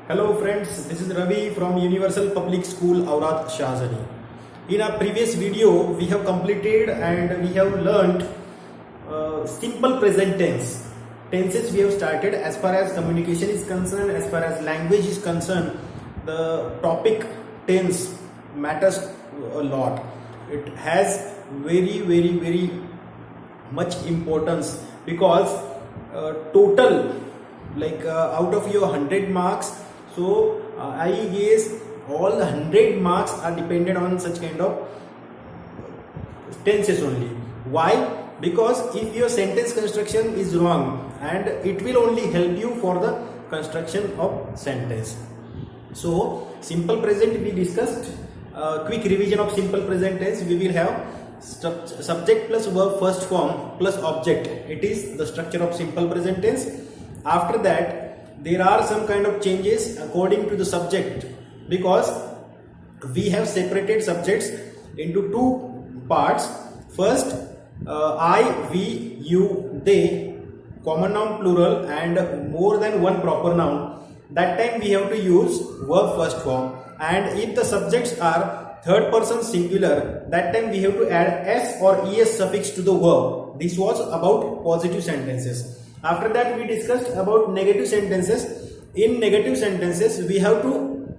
Hello friends, this is Ravi from Universal Public School Aurad Shahzani. In our previous video, we have completed and we have learnt simple present tense. Tenses we have started as far as communication is concerned, as far as language is concerned. The topic tense matters a lot. It has very much importance because total out of your 100 marks, so I guess all 100 marks are dependent on such kind of tenses only. Why? Because if your sentence construction is wrong, and it will only help you for the construction of sentence. So simple present we discussed. Quick revision of simple present tense. We will have subject plus verb first form plus object. It is the structure of simple present tense. After that, there are some kind of changes according to the subject, because we have separated subjects into two parts. First, I, we, you, they, common noun plural and more than one proper noun. That time we have to use verb first form, and if the subjects are third person singular, that time we have to add s or es suffix to the verb. This was about positive sentences. After that, we discussed about negative sentences. In negative sentences, we have to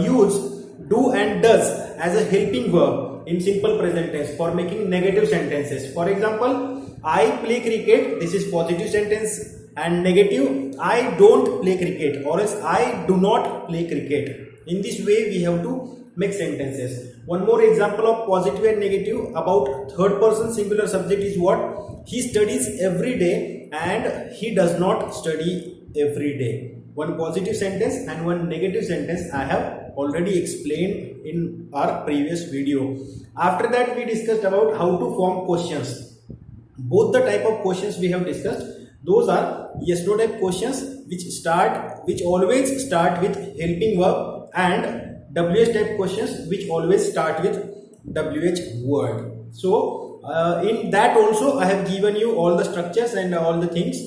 use do and does as a helping verb in simple present tense for making negative sentences. For example, I play cricket. This is positive sentence, and negative, I don't play cricket, or else I do not play cricket. In this way, we have to make sentences. One more example of positive and negative about third person singular subject is what? He studies every day and he does not study every day. One positive sentence and one negative sentence I have already explained in our previous video. After that, we discussed about how to form questions. Both the type of questions we have discussed, those are yes no type questions which always start with helping verb, and WH type questions which always start with WH word. So in that also I have given you all the structures and all the things.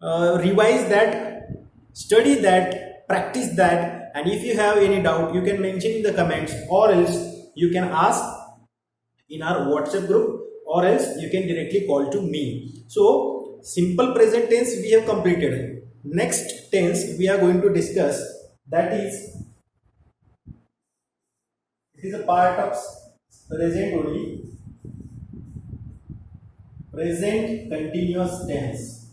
Revise that, study that, practice that, and if you have any doubt, you can mention in the comments, or else you can ask in our WhatsApp group, or else you can directly call to me. So simple present tense we have completed. Next tense we are going to discuss, that is, it is a part of present only. Present continuous tense.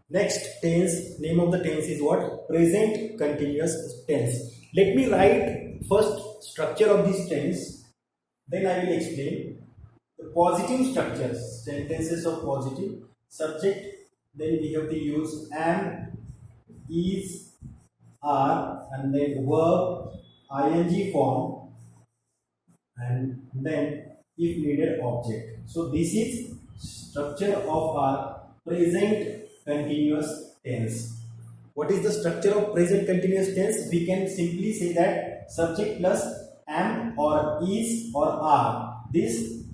Next tense, name of the tense is what? Present continuous tense. Let me write first structure of this tense, then I will explain. The positive structures, sentences of positive subject, then we have to use am, is, are, and then verb, ing form, and then if needed object. So this is structure of our present continuous tense. What is the structure of present continuous tense? We can simply say that subject plus am or is or are. These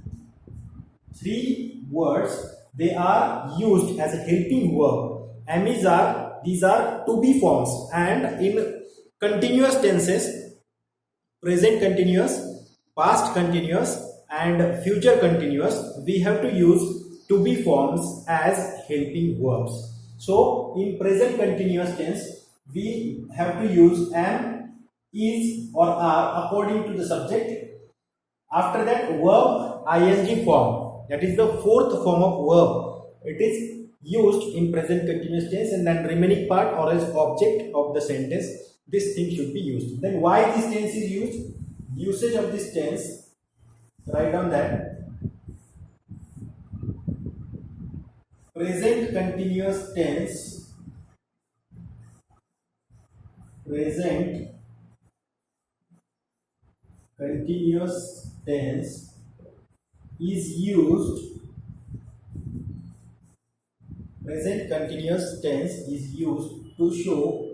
three words, they are used as a helping verb. Am, is, are, these are to be forms, and in continuous tenses, present continuous, past continuous, and future continuous, we have to use to be forms as helping verbs. So in present continuous tense, we have to use am, is, or are according to the subject. After that, verb ing form, that is the fourth form of verb. It is used in present continuous tense, and then remaining part or else object of the sentence, this thing should be used. Then why this tense is used? Usage of this tense, write down that present continuous tense, present continuous tense is used, present continuous tense is used to show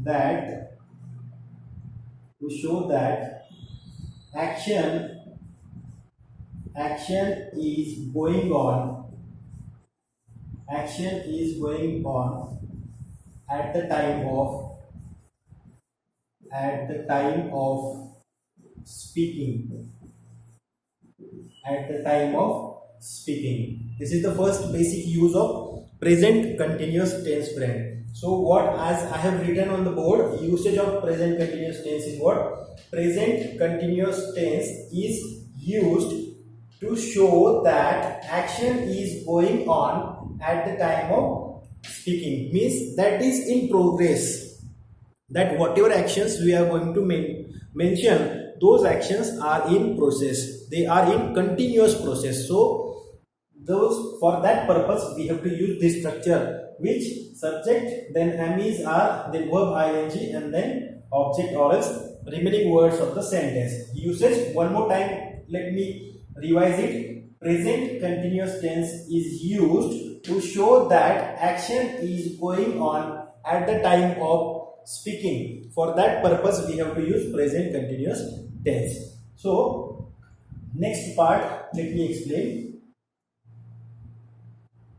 that action is going on, action is going on at the time of speaking, at the time of speaking. This is the first basic use of present continuous tense, friend. So what, as I have written on the board, usage of present continuous tense is what? Present continuous tense is used to show that action is going on at the time of speaking, means that is in progress, that whatever actions we are going to mention, those actions are in process, they are in continuous process. So those, for that purpose we have to use this structure, which subject, then am is, are, then verb ing, and then object or else remaining words of the sentence. Usage, one more time, let me revise it. Present continuous tense is used to show that action is going on at the time of speaking. For that purpose we have to use present continuous tense. So next part, let me explain.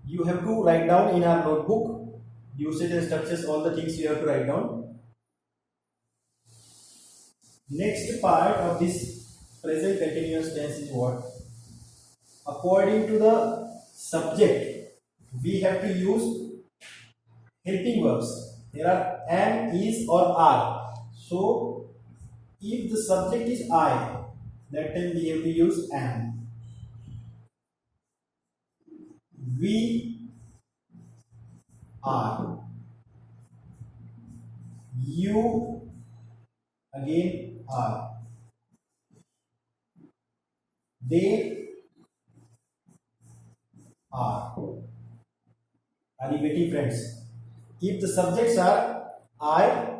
You have to write down in our notebook usage and structures, all the things you have to write down. Next part of this present continuous tense is what? According to the subject, we have to use helping verbs. There are am, is, or are. So if the subject is I, that time we have to use am. We are. You again are. They are. Are you getting, friends? If the subjects are I,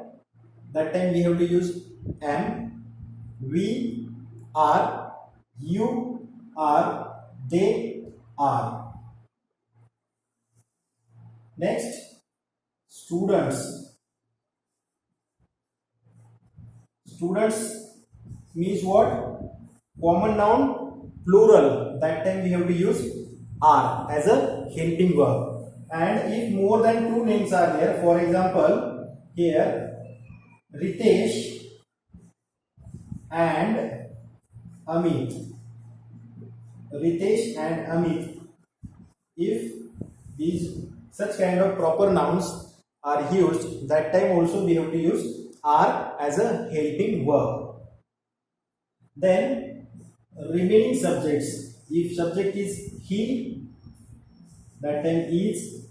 that time we have to use am. We are. You are. They are. Next, students. Students means what? Common noun plural. That time we have to use are as a helping verb. And if more than two names are there, for example, here Ritesh and Amit. Ritesh and Amit. If these such kind of proper nouns are used, that time also we have to use are as a helping verb. Then remaining subjects, if subject is he, that time is,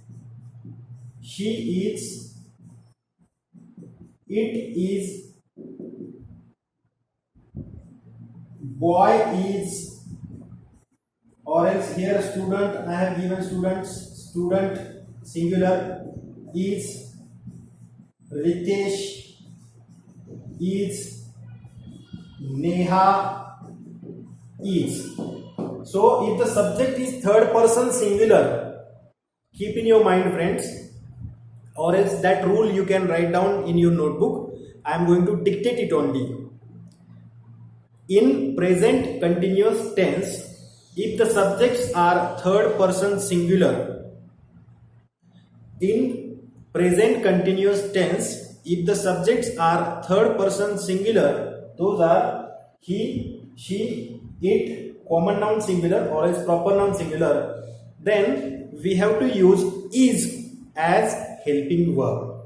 she eats, it is, boy is, or else here student, I have given students, student singular is, Ritesh is, Neha is. So if the subject is third person singular, keep in your mind, friends, or else that rule you can write down in your notebook. I am going to dictate it only. In present continuous tense, if the subjects are third person singular, in present continuous tense, if the subjects are third person singular, those are he, she, it, common noun singular or else proper noun singular, then we have to use is as helping verb.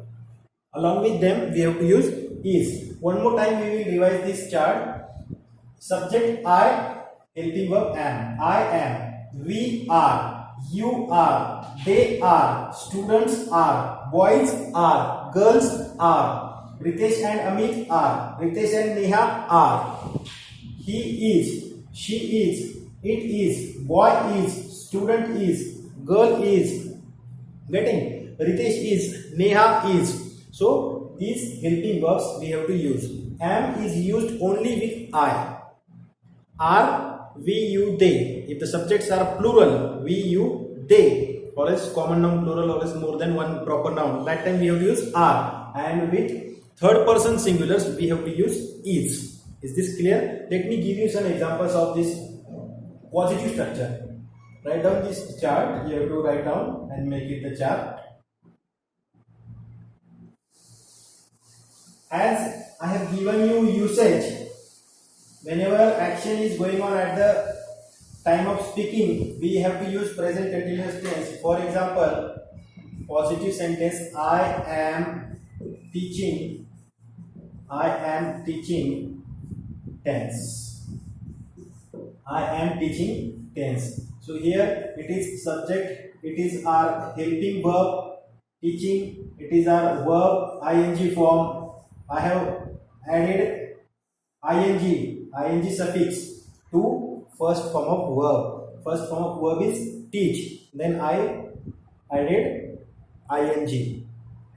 Along with them we have to use is. One more time we will revise this chart. Subject I, helping verb am. I am, we are, you are, they are, students are, boys are, girls are, Ritesh and Amit are, Ritesh and Neha are, he is, she is, it is, boy is, student is, girl is, getting, Ritesh is, Neha is. So these helping verbs we have to use. Am is used only with I. Are, we, you, they. If the subjects are plural, we, you, they, or else common noun plural or else more than one proper noun, that time we have to use are. And with third person singulars we have to use is Is this clear? Let me give you some examples of this positive structure. Write down this chart. You have to write down and make it the chart. As I have given you usage, whenever action is going on at the time of speaking, we have to use present continuous tense. For example, positive sentence, I am teaching tense. I am teaching tense. So here it is subject, it is our helping verb, teaching, it is our verb ing form. I have added ing suffix to first form of verb. First form of verb is teach. Then I added ing.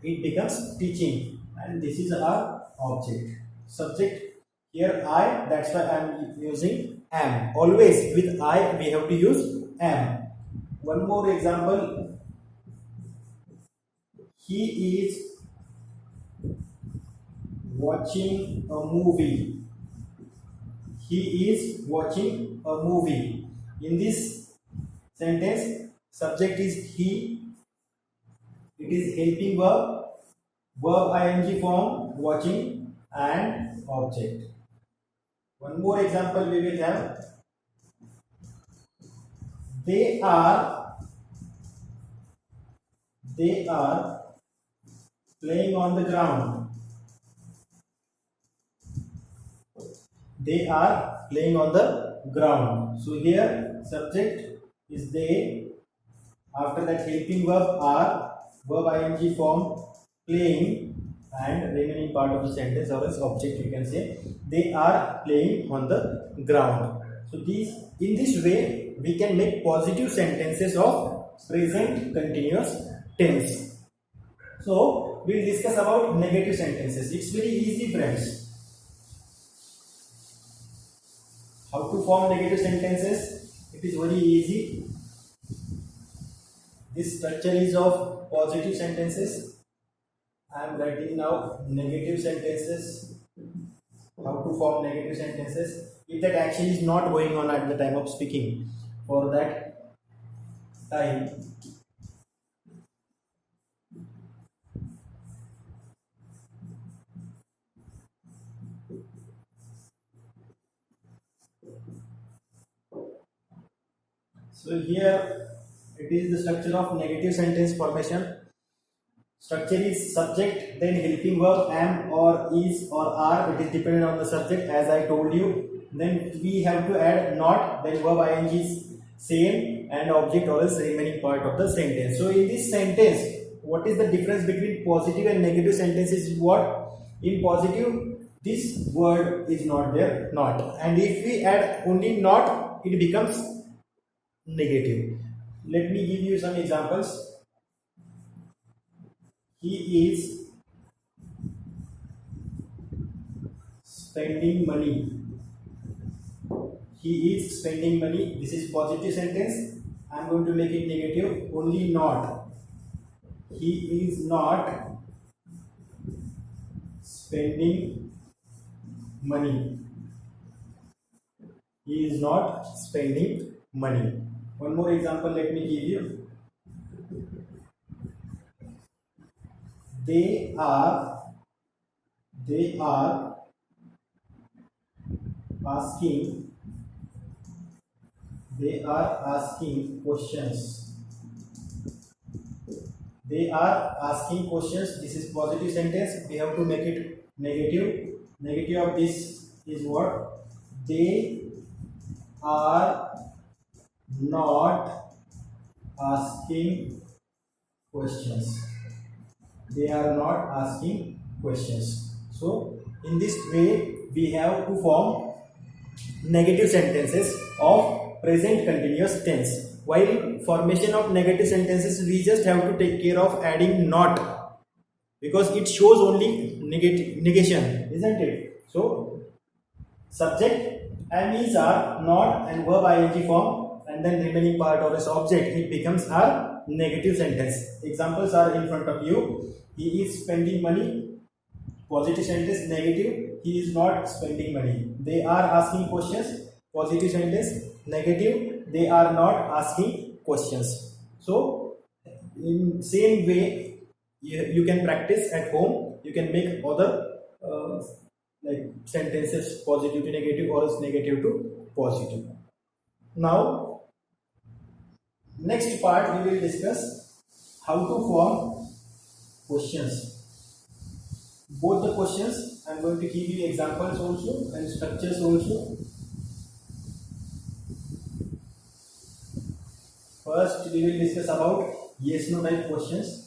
It becomes teaching, and this is our object. Subject here I. That's why I am using am. Always with I we have to use am. One more example. He is watching a movie. He is watching a movie. In this sentence, subject is he. It is helping verb ing form, watching, and object. One more example we will have. They are playing on the ground. They are playing on the ground. So here subject is they. After that helping verb are, verb ing form, playing, and remaining part of the sentence or as object you can say they are playing on the ground. So in this way we can make positive sentences of present continuous tense. So we'll discuss about negative sentences. It's very easy, friends. How to form negative sentences? It is very easy. This structure is of positive sentences. I am writing now negative sentences. How to form negative sentences? If that action is not going on at the time of speaking, for that time so here it is the structure of negative sentence formation. Structure is subject, then helping verb am or is or are. It is dependent on the subject as I told you. Then we have to add not, then verb ing is same, and object or else remaining part of the sentence. So in this sentence, what is the difference between positive and negative sentences? What? In positive, this word is not there, not. And if we add only not, it becomes negative. Let me give you some examples. He is spending money. He is spending money. This is positive sentence. I am going to make it negative. Only not. He is not spending money. He is not spending money. One more example let me give you. They are asking questions. They are asking questions. This is positive sentence. We have to make it negative. Negative of this is what? They are not asking questions. They are not asking questions. So in this way we have to form negative sentences of present continuous tense. While formation of negative sentences, we just have to take care of adding not, because it shows only negation, isn't it? So subject am is are not and verb ing form, and then remaining part of this object, it becomes our negative sentence. Examples are in front of you. He is spending money. Positive sentence negative, he is not spending money. They are asking questions. Positive sentence negative, they are not asking questions. So in same way, you can practice at home. You can make other like sentences positive to negative or negative to positive. Now next part we will discuss how to form questions. Both the questions I am going to give you examples also and structures also. First we will discuss about yes no type questions.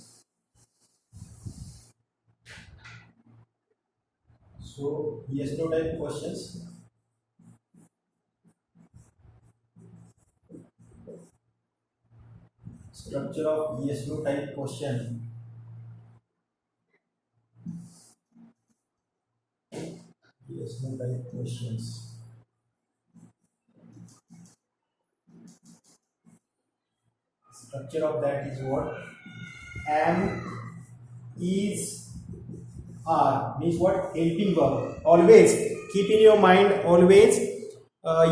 So yes no type questions. Structure of yes no type question. Yes no type questions. Structure of that is what? Am, is, are means what? Helping verb. Always keep in your mind, always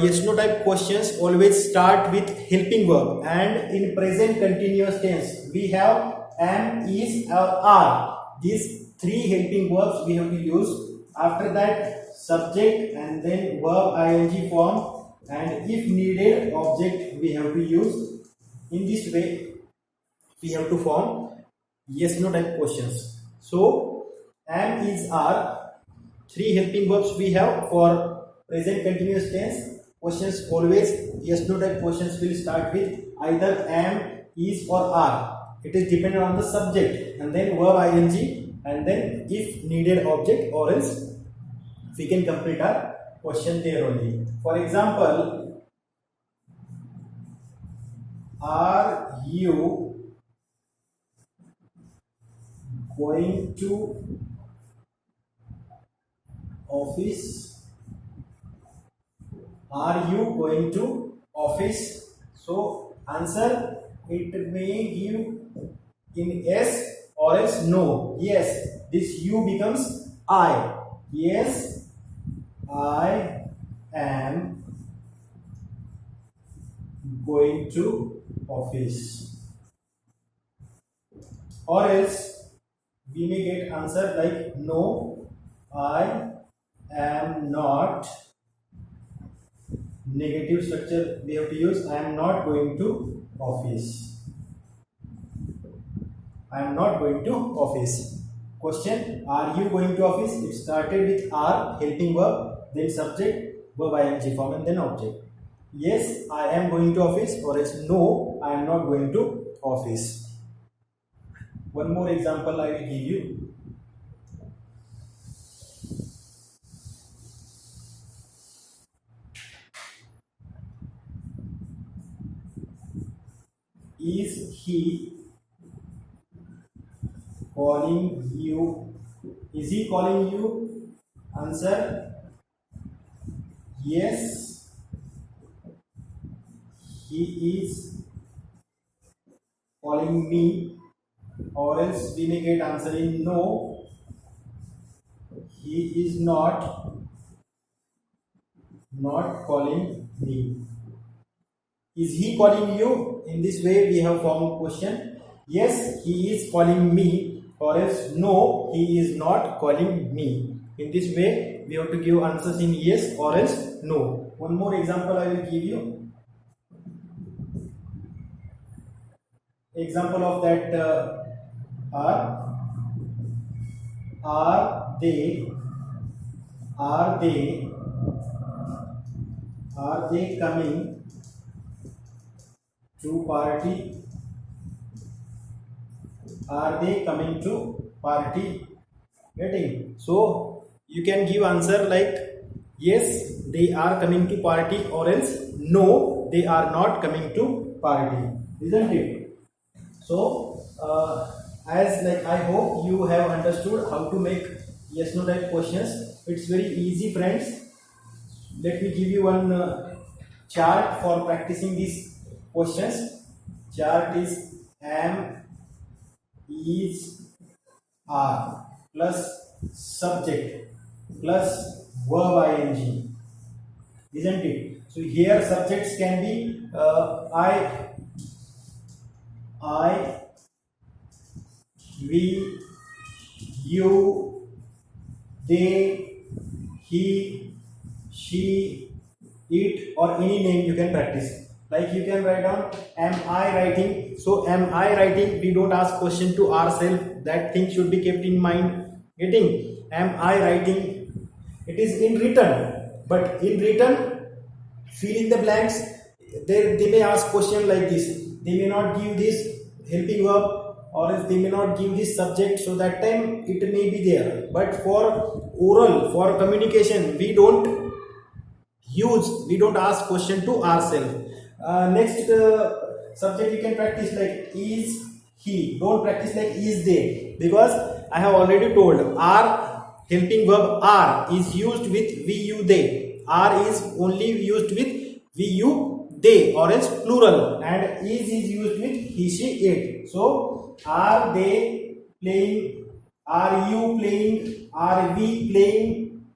yes no type questions always start with helping verb, and in present continuous tense we have am, is, or are. These three helping verbs we have to use. After that subject and then verb ing form, and if needed object we have to use. In this way we have to form yes no type questions. So am, is, are, three helping verbs we have for present continuous tense questions. Always yes no type questions will start with either am, is, or are. It is dependent on the subject and then verb ing and then if needed object, or else we can complete our question there only. For example, are you going to office? Are you going to office? So answer it may give in yes or else no. Yes, this you becomes I. Yes, I am going to office. Or else we may get answer like no, I am not. Negative structure we have to use. I am not going to office. I am not going to office. Question, are you going to office? It started with are, helping verb, then subject, verb ing form, and then object. Yes, I am going to office, or else no, I am not going to office. One more example I will give you. Is he calling you? Is he calling you? Answer, yes, he is calling me. Or else we may get answer in no, he is not calling me. Is he calling you? In this way we have formed question. Yes, he is calling me, or else no, he is not calling me. In this way we have to give answers in yes or else no. One more example I will give you. Example of that are they coming to party? Are they coming to party? Getting? So you can give answer like yes, they are coming to party, or else no, they are not coming to party, isn't it? So as like I hope you have understood how to make yes no type questions. It's very easy, friends. Let me give you one chart for practicing these questions. Chart is am, is, are plus subject plus verb ing, isn't it? So here subjects can be I, we, you, they, he, she, it, or any name you can practice. Like you can write down am I writing. So am I writing, we don't ask question to ourselves, that thing should be kept in mind. Getting am I writing, it is in written, but in written fill in the blanks. They may ask question like this, they may not give this helping verb, or if they may not give this subject, so that time it may be there. But for oral, for communication, we don't ask question to ourselves. Next subject you can practice like is he, don't practice like is they, because I have already told are helping verb are is used with we you they, are is only used with we you they or else plural, and is used with he she it. So are they playing, are you playing, are we playing,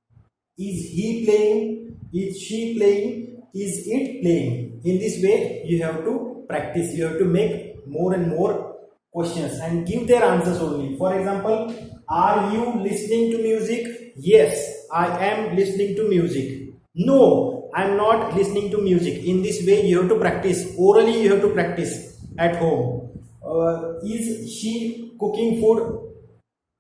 is he playing, is she playing, is it playing. In this way you have to practice, you have to make more and more questions and give their answers only. For example, are you listening to music? Yes, I am listening to music. No, I am not listening to music. In this way you have to practice orally, you have to practice at home. Is she cooking food?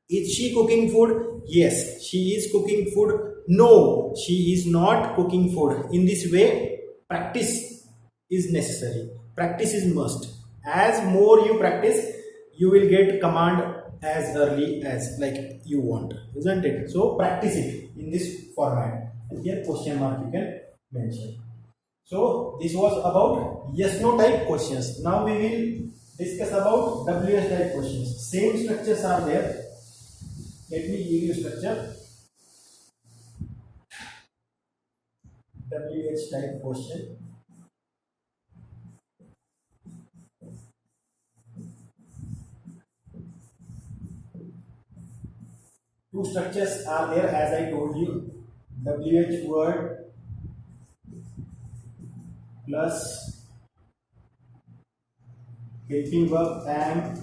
Is she cooking food? Yes, she is cooking food. No, she is not cooking food. In this way, practice is necessary. Practice is must. As more you practice, you will get command as early as like you want, isn't it? So practice it in this format. And here question mark you can mention. So this was about yes no type questions. Now we will discuss about WH type questions. Same structures are there. Let me give you structure. WH type question. Two structures are there as I told you. WH word plus helping verb am,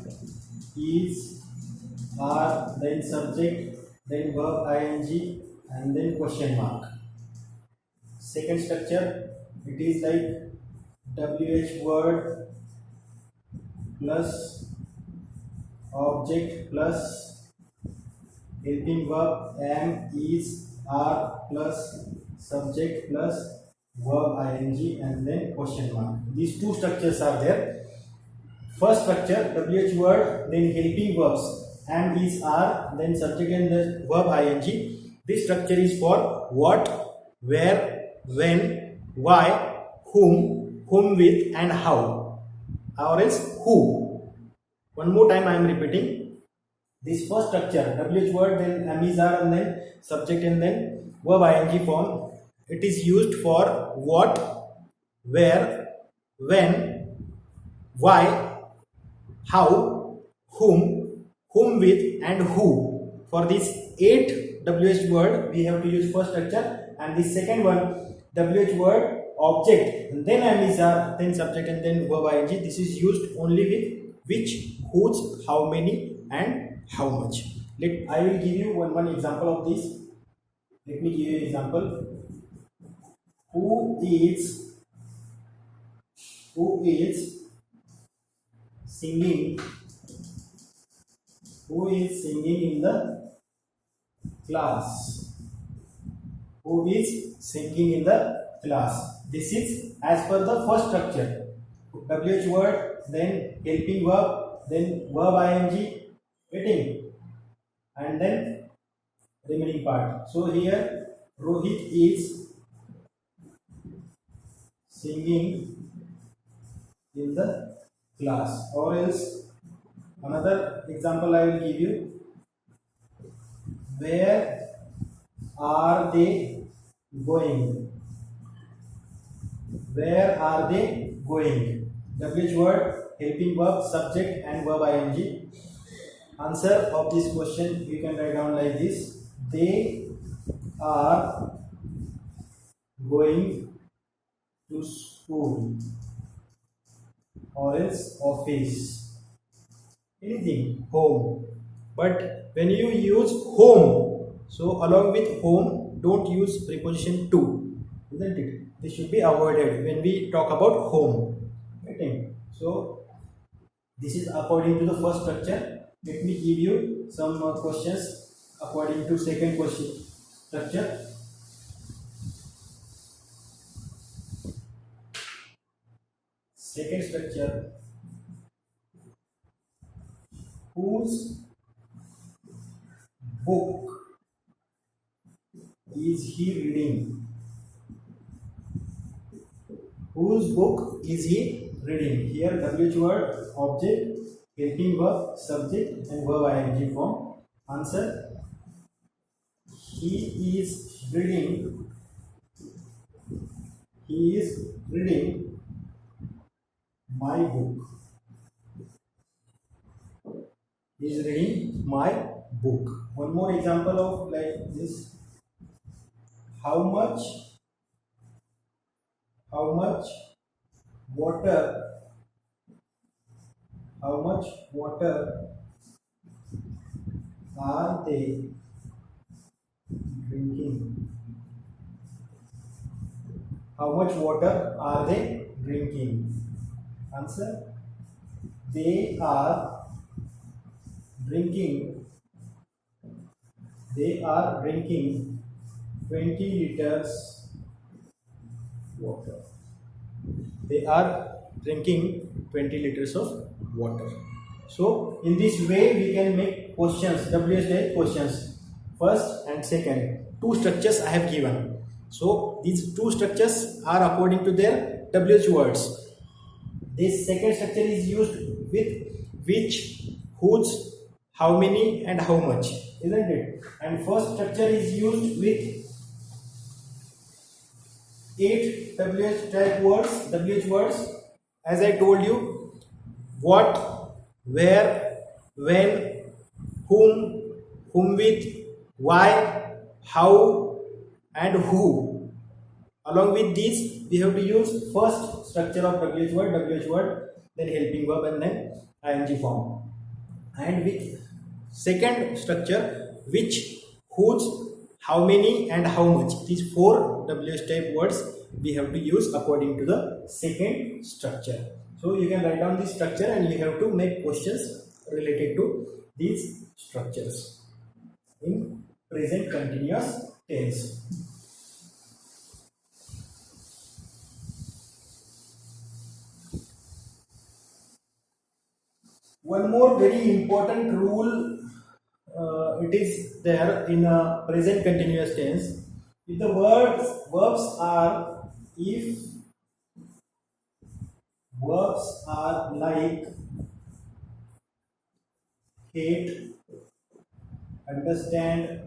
is, are, then subject, then verb ing, and then question mark. Second structure, it is like WH word plus object plus helping verb am, is, are plus subject plus verb ing, and then question mark. These two structures are there. First structure, WH word, then helping verbs am, is, are, then subject and the verb ing. This structure is for what, where, when, why, whom with, and how, or else who. One more time I am repeating. This first structure, WH word, then am, is, are, and then subject and then verb ing form. It is used for what, where, when, why, how, whom with, and who. For this 8 WH word we have to use first structure, and the second one WH word object and then am, is, are, then subject and then verb ing. This is used only with which, whose, how many, and how much. I will give you one example of this. Let me give you an example. Who is singing? Who is singing in the class? Who is singing in the class? This is as per the first structure. WH word, then helping verb, then verb ing, getting, and then remaining part. So here Rohit is singing in the class, or else another example I will give you. Where are they going? Where are they going? WH word, helping verb, subject and verb ing. answer of this question you can write down like this: they are going to school or else office, anything, home. But when you use home, so along with home, don't use preposition to, isn't it? This should be avoided when we talk about home. Getting? So this is according to the first structure. Let me give you some questions according to second question structure. Second structure: whose book is he reading? Whose book is he reading? Here WH word, object, helping verb, subject and verb ing form. Answer: he is reading. He is reading my book. He is reading my book. One more example of like this: how much water are they drinking? How much water are they drinking? Answer: they are drinking 20 liters water. They are drinking 20 liters of water. So in this way we can make questions, WH type questions, first and second. Two structures I have given. So these two structures are according to their WH words. This second structure is used with which, whose, how many and how much, isn't it? And first structure is used with 8 WH words. As I told you: what, where, when, whom, whom with, why, how and who. Along with these we have to use first structure of WH word, then helping verb and then ing form. And with second structure, which, whose, how many and how much. These 4 WH type words we have to use according to the second structure. So you can write down this structure and you have to make questions related to these structures in present continuous tense. One more very important rule it is there in a present continuous tense. If the verbs are like hate, understand,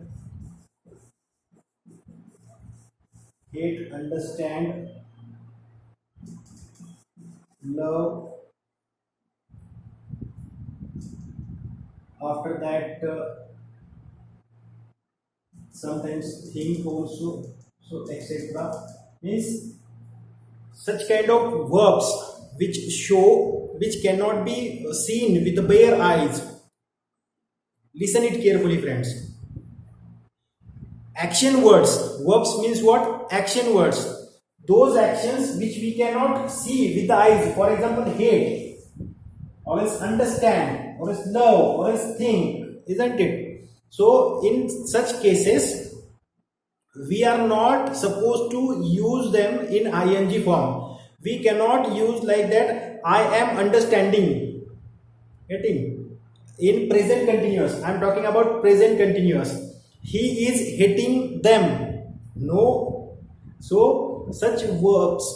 love, after that sometimes think also, so etc. Means such kind of verbs which cannot be seen with the bare eyes. Listen it carefully, friends. Action words. Verbs means what? Action words. Those actions which we cannot see with the eyes. For example, hate, or else understand, or else love, or else think, isn't it? So in such cases we are not supposed to use them in ing form. We cannot use like that, I am understanding. Getting? In present continuous, I am talking about present continuous. He is hating them. No. So such verbs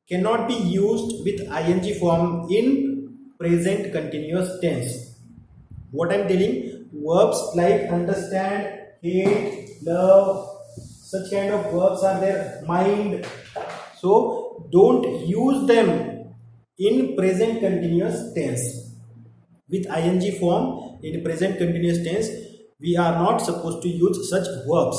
cannot be used with ing form in present continuous tense. What I am telling, verbs like understand, hate, love, such kind of verbs are there, mind. So don't use them in present continuous tense. with ing form in present continuous tense, we are not supposed to use such verbs.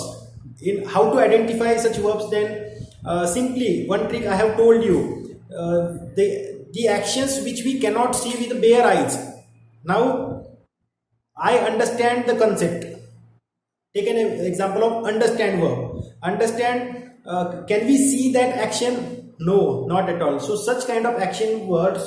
In how to identify such verbs, then simply one trick I have told you. The actions which we cannot see with the bare eyes. Now I understand the concept. Take an example of understand verb. Understand, can we see that action? No, not at all. So such kind of action words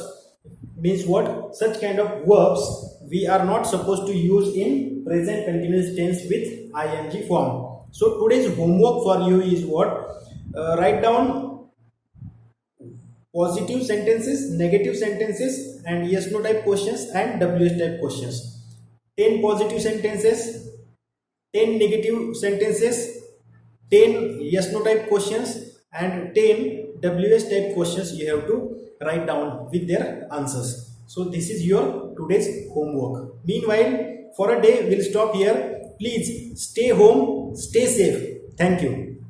means what? Such kind of verbs we are not supposed to use in present continuous tense with ing form. So today's homework for you is what? Write down positive sentences, negative sentences, and yes no type questions and WH type questions. 10 positive sentences, 10 negative sentences, 10 yes no type questions, and 10 WH type questions you have to write down with their answers. So this is your today's homework. Meanwhile, for a day we'll stop here. Please stay home, stay safe. Thank you.